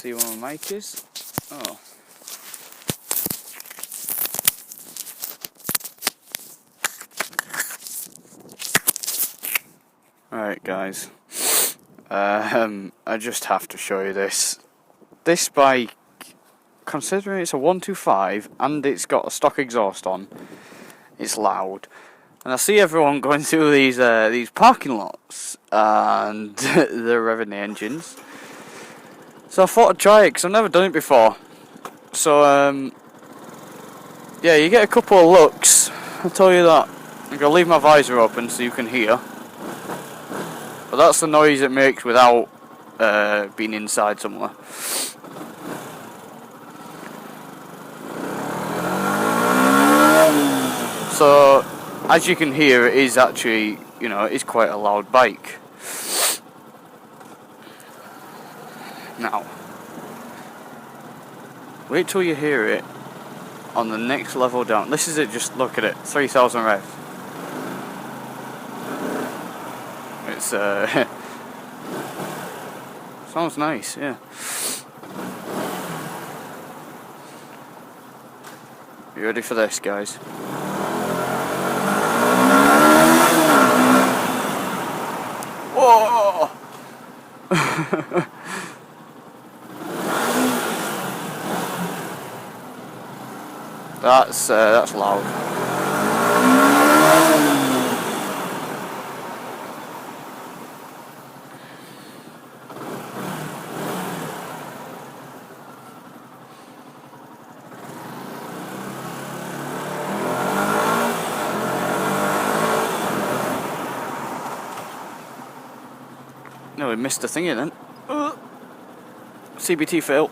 See where my mic is. Oh. Alright guys, I just have to show you this. This bike, considering it's a 125 and it's got a stock exhaust on, it's loud. And I see everyone going through these parking lots and they're revving the engines. So I thought I'd try it because I've never done it before. So yeah, you get a couple of looks, I'll tell you that. I'm going to leave my visor open so you can hear. But that's the noise it makes without being inside somewhere. So, as you can hear, it is actually, you know, it is quite a loud bike. Now, wait till you hear it on the next level down. This is it, just look at it, 3000 rev. It's sounds nice, yeah. You ready for this, guys? Whoa! That's loud. No, we missed the thingy then. CBT fail.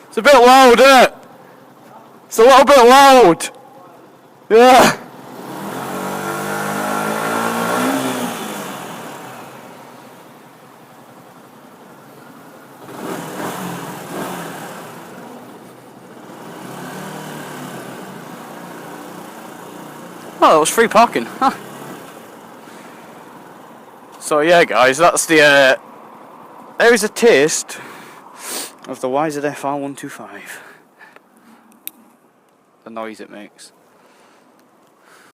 It's a bit loud, isn't it? It's a little bit loud. Yeah. Oh, that was free parking. Huh. So yeah, guys, that's the. There is a taste of the YZF R125. The noise it makes.